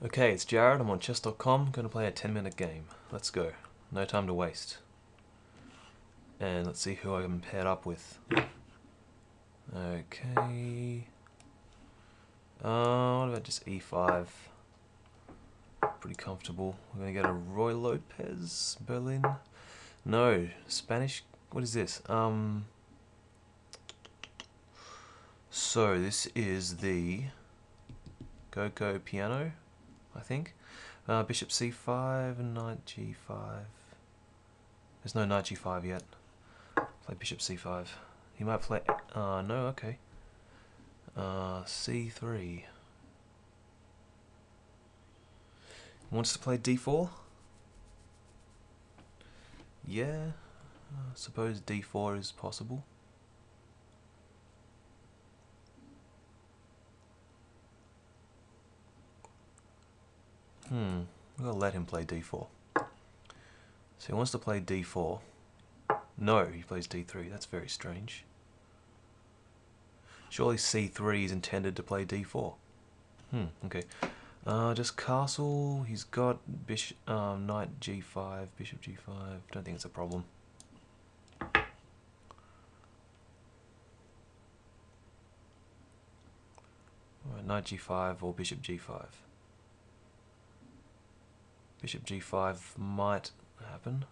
Okay, it's Jared, I'm on chess.com, going to play a 10-minute game. Let's go. No time to waste. And let's see who I'm paired up with. Okay. What about just e5? Pretty comfortable. We're going to get a Roy Lopez, Berlin. No, Spanish, what is this? So this is the Go piano, I think. Bishop c5 and knight g5. There's no knight g5 yet. Play bishop c5. He might play... no, okay. c3. He wants to play d4? Yeah, I suppose d4 is possible. I'm gonna let him play d4. So he wants to play d4. No, he plays d3. That's very strange. Surely c3 is intended to play d4. Okay. Just castle. He's got bishop, knight g5, bishop g5. Don't think it's a problem. Alright, knight g5 or bishop g5. Bishop g5 might happen.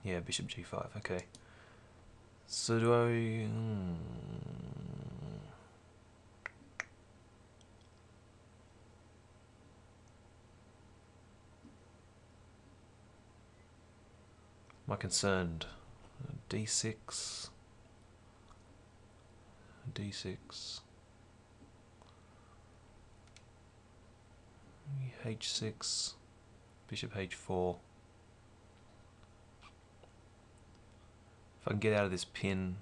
Yeah, bishop g5, okay. So do I... Am I concerned? d6... d6... h6... bishop h4... If I can get out of this pin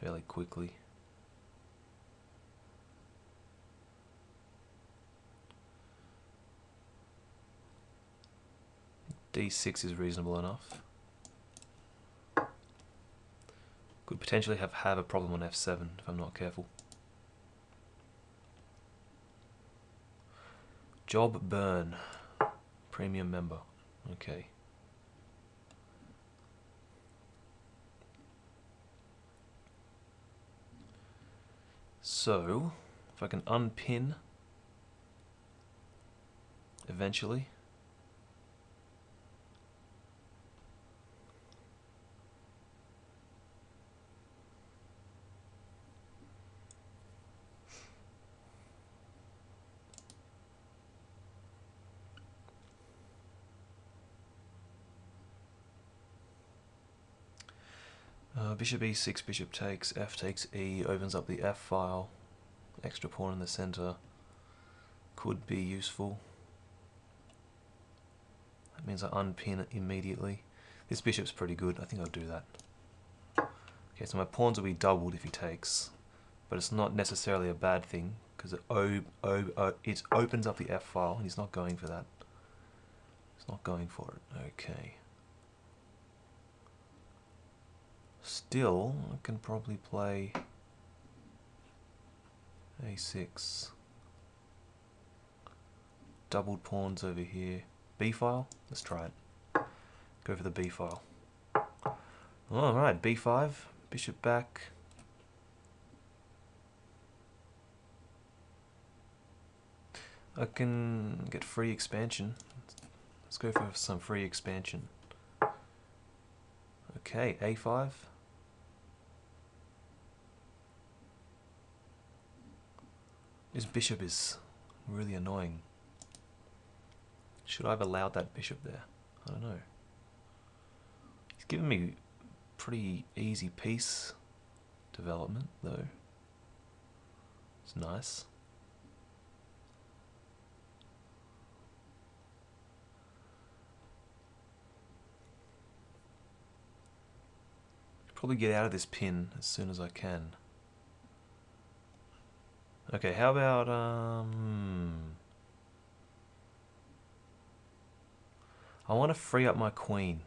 fairly quickly. d6 is reasonable enough. Could potentially have a problem on f7 if I'm not careful. Job Burn, premium member. Okay. So, if I can unpin eventually. Bishop e6, bishop takes, f takes e, opens up the f file. Extra pawn in the center could be useful. That means I unpin it immediately. This bishop's pretty good, I think I'll do that. Okay, so my pawns will be doubled if he takes, but it's not necessarily a bad thing, because it opens up the f file, and he's not going for that. He's not going for it, okay. Still, I can probably play a6. Doubled pawns over here. B file? Let's try it. Go for the B file. Alright, b5, bishop back. I can get free expansion. Let's go for some free expansion. Okay, a5. This bishop is really annoying. Should I have allowed that bishop there? I don't know. He's given me pretty easy piece development, though. It's nice. Probably get out of this pin as soon as I can. Okay, how about I want to free up my queen.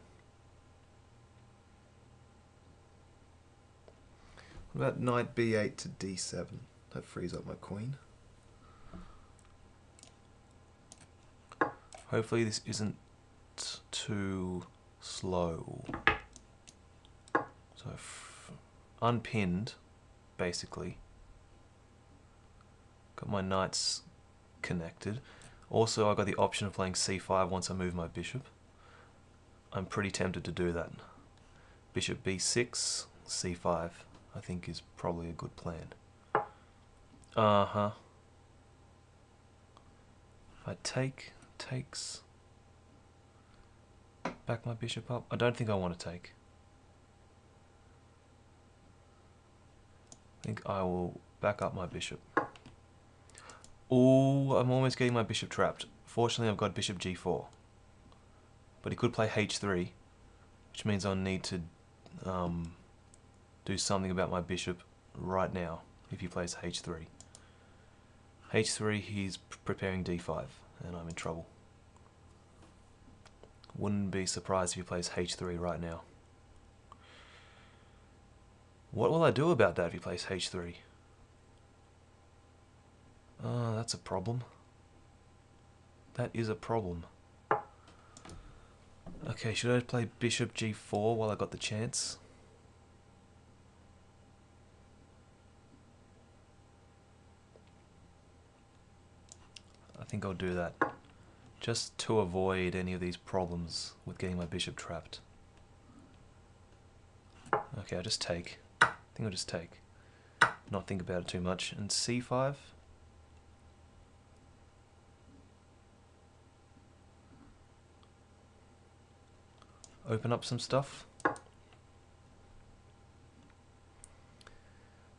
What about knight b8 to d7? That frees up my queen. Hopefully this isn't too slow. So unpinned, basically. Got my knights connected. Also, I got the option of playing c5 once I move my bishop. I'm pretty tempted to do that. Bishop b6, c5, I think is probably a good plan. If I takes, back my bishop up. I don't think I want to take. I think I will back up my bishop. Oh, I'm almost getting my bishop trapped. Fortunately, I've got bishop g4. But he could play h3, which means I'll need to do something about my bishop right now if he plays h3. h3, he's preparing d5, and I'm in trouble. Wouldn't be surprised if he plays h3 right now. What will I do about that if he plays h3? That's a problem. That is a problem. Okay, should I play bishop g4 while I got the chance? I think I'll do that. Just to avoid any of these problems with getting my bishop trapped. Okay, I'll just take. I think I'll just take. Not think about it too much. And c5. Open up some stuff.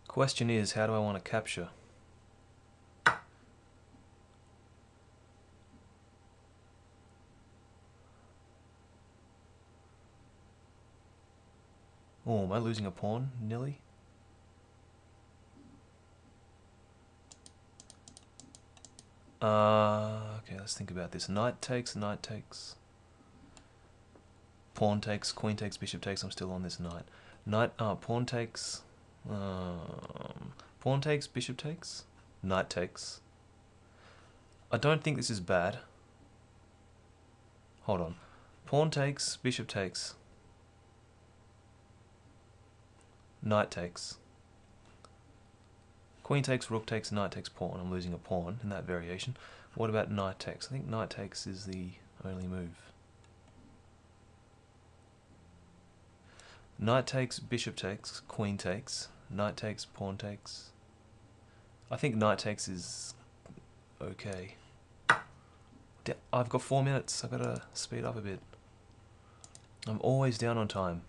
Question is, how do I want to capture? Oh, am I losing a pawn, nearly? Okay, let's think about this. Knight takes, pawn takes, queen takes, bishop takes. I'm still on this knight. Pawn takes, bishop takes, knight takes. I don't think this is bad. Hold on. Pawn takes, bishop takes, knight takes. Queen takes, rook takes, knight takes, pawn. I'm losing a pawn in that variation. What about knight takes? I think knight takes is the only move. Knight takes, bishop takes, queen takes, knight takes, pawn takes. I think knight takes is okay. I've got 4 minutes. I've got to speed up a bit. I'm always down on time.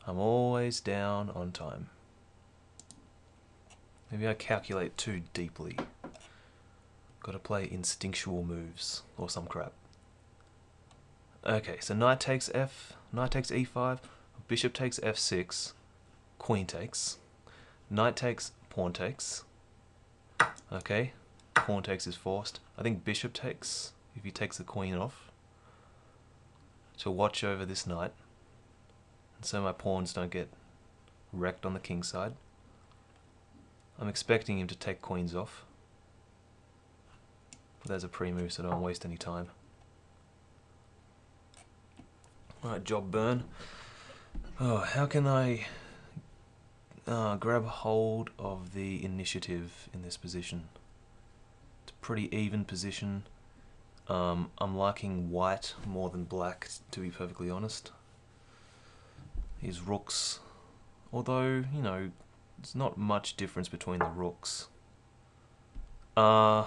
I'm always down on time. Maybe I calculate too deeply. Got to play instinctual moves or some crap. Okay, so knight takes knight takes e5, bishop takes f6, queen takes, knight takes, pawn takes. Okay, pawn takes is forced. I think bishop takes, if he takes the queen off, to watch over this knight, and so my pawns don't get wrecked on the king side. I'm expecting him to take queens off, but there's a pre-move so don't waste any time. Alright, job burn. Oh, how can I grab hold of the initiative in this position? It's a pretty even position. I'm liking white more than black, to be perfectly honest. His rooks, although, you know, there's not much difference between the rooks. That's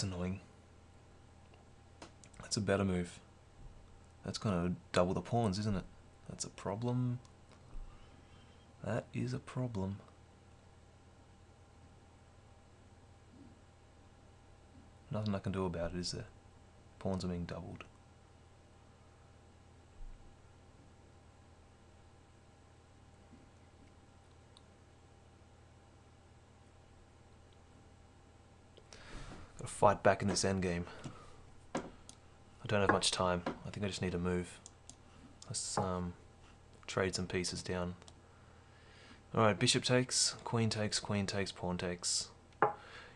annoying. That's a better move. That's gonna double the pawns, isn't it? That's a problem. That is a problem. Nothing I can do about it, is there? Pawns are being doubled. Gotta fight back in this endgame. I don't have much time. I think I just need to move. Let's trade some pieces down. Alright, bishop takes, queen takes, pawn takes.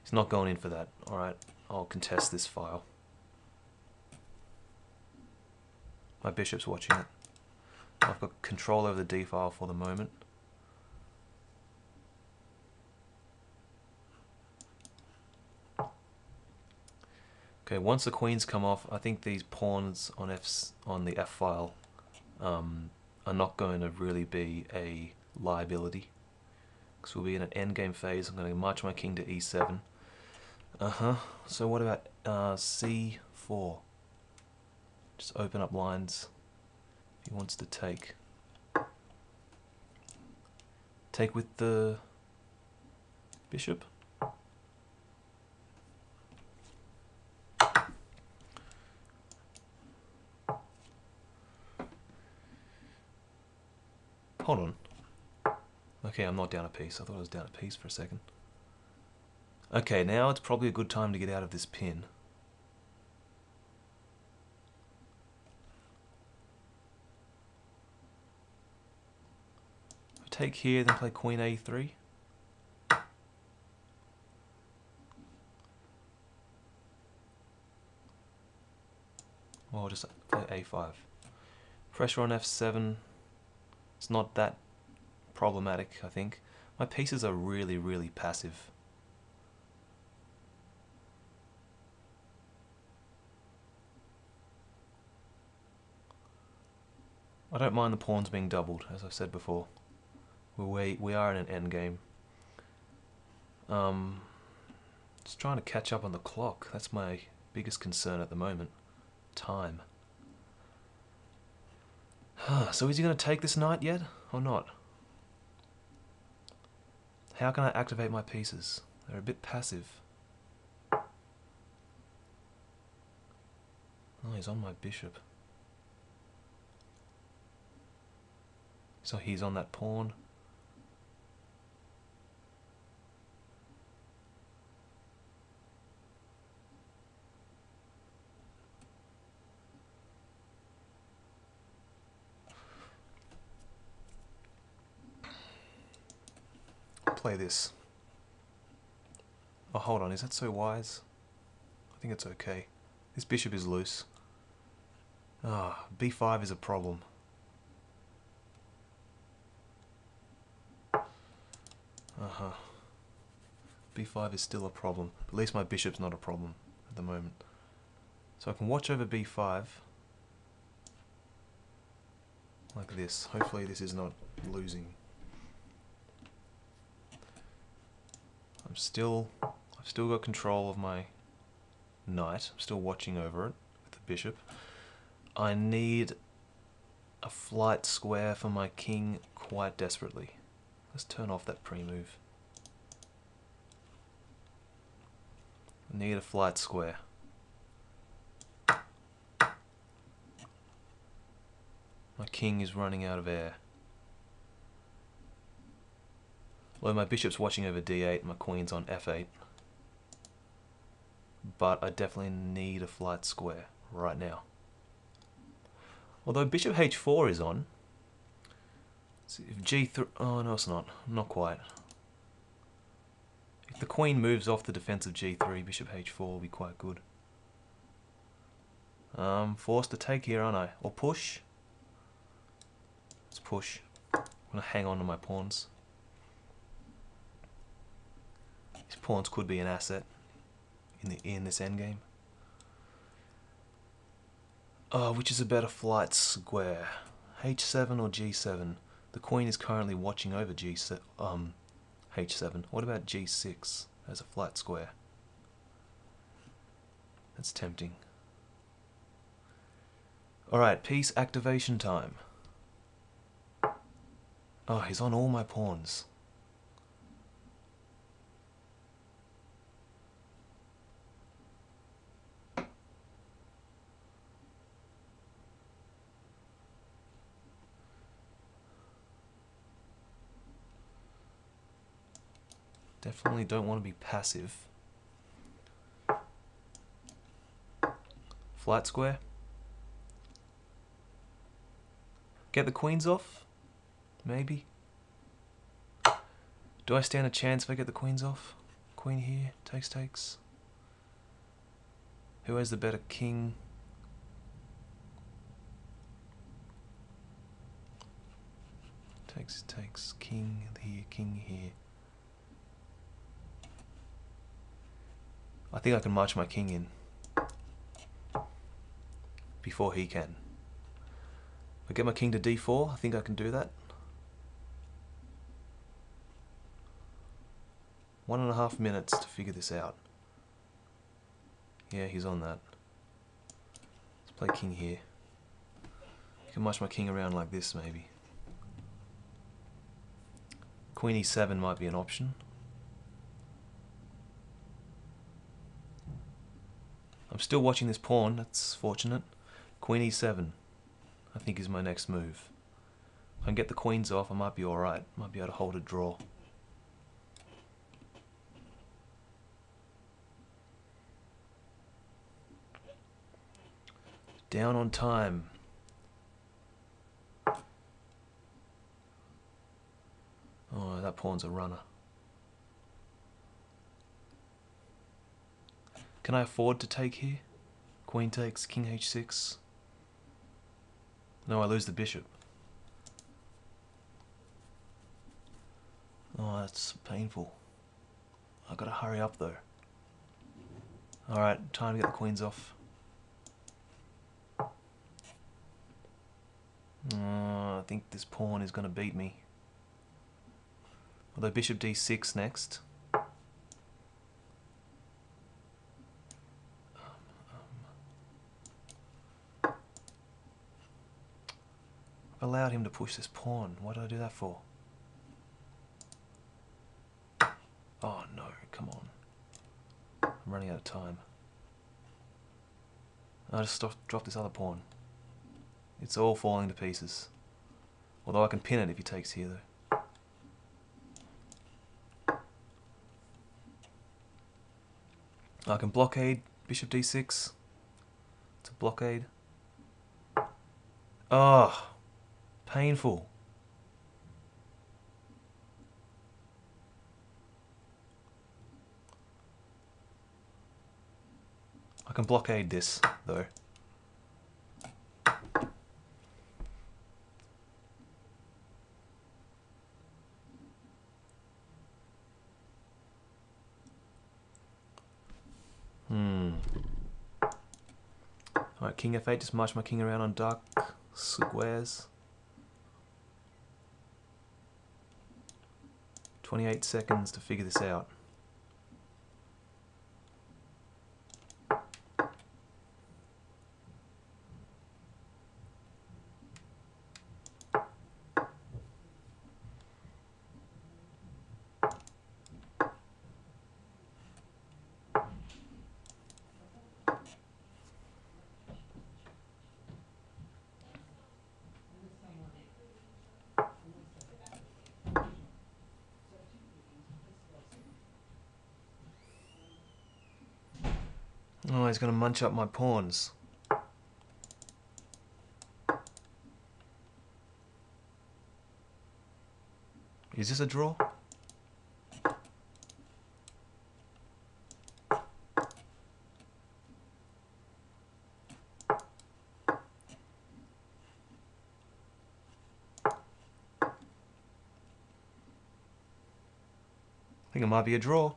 He's not going in for that. Alright, I'll contest this file. My bishop's watching it. I've got control over the d file for the moment. Okay, once the queens come off, I think these pawns on the f file are not going to really be a liability. Because we'll be in an endgame phase. I'm going to march my king to e7. So what about c4? Just open up lines. If he wants to take. Take with the bishop. Hold on. Okay, I'm not down a piece. I thought I was down a piece for a second. Okay, now it's probably a good time to get out of this pin. If I take here, then play queen a3. Or I'll just play a5. Pressure on f7. It's not that problematic, I think. My pieces are really, really passive. I don't mind the pawns being doubled, as I've said before. We are in an endgame. Just trying to catch up on the clock. That's my biggest concern at the moment. Time. So is he going to take this knight yet, or not? How can I activate my pieces? They're a bit passive. Oh, he's on my bishop. So he's on that pawn. Play this. Oh, hold on, is that so wise? I think it's okay. This bishop is loose. Ah, b5 is a problem. b5 is still a problem. At least my bishop's not a problem at the moment. So I can watch over b5 like this. Hopefully this is not losing. I've still got control of my knight. I'm still watching over it with the bishop. I need a flight square for my king quite desperately. Let's turn off that pre-move. I need a flight square. My king is running out of air. Although my bishop's watching over d8, my queen's on f8. But I definitely need a flight square right now. Although bishop h4 is on. See if g3... Oh, no, it's not. Not quite. If the queen moves off the defense of g3, bishop h4 will be quite good. I'm forced to take here, aren't I? Or push? Let's push. I'm going to hang on to my pawns. These pawns could be an asset in this endgame. Which is a better flight square? h7 or g7? The queen is currently watching over h7. What about g6 as a flight square? That's tempting. Alright, piece activation time. Oh, he's on all my pawns. Definitely don't want to be passive. Flight square. Get the queens off. Maybe. Do I stand a chance if I get the queens off? Queen here, takes, takes. Who has the better king? Takes, takes, king here, king here. I think I can march my king in before he can. If I get my king to d4, I think I can do that. 1.5 minutes to figure this out. Yeah, he's on that. Let's play king here. I can march my king around like this maybe. Queen e7 might be an option. I'm still watching this pawn, that's fortunate. Queen e7, I think is my next move. If I can get the queens off, I might be alright. Might be able to hold a draw. Down on time. Oh, that pawn's a runner. Can I afford to take here? Queen takes, king h6. No, I lose the bishop. Oh, that's painful. I've got to hurry up though. Alright, time to get the queens off. I think this pawn is going to beat me. Although bishop d6 next. I've allowed him to push this pawn. Why did I do that for? Oh no, come on. I'm running out of time. I'll just drop this other pawn. It's all falling to pieces. Although I can pin it if he takes here though. I can blockade bishop d6. It's a blockade. Oh, painful. I can blockade this though. Alright, king f8, just march my king around on dark squares. 28 seconds to figure this out. Oh, he's going to munch up my pawns. Is this a draw? I think it might be a draw.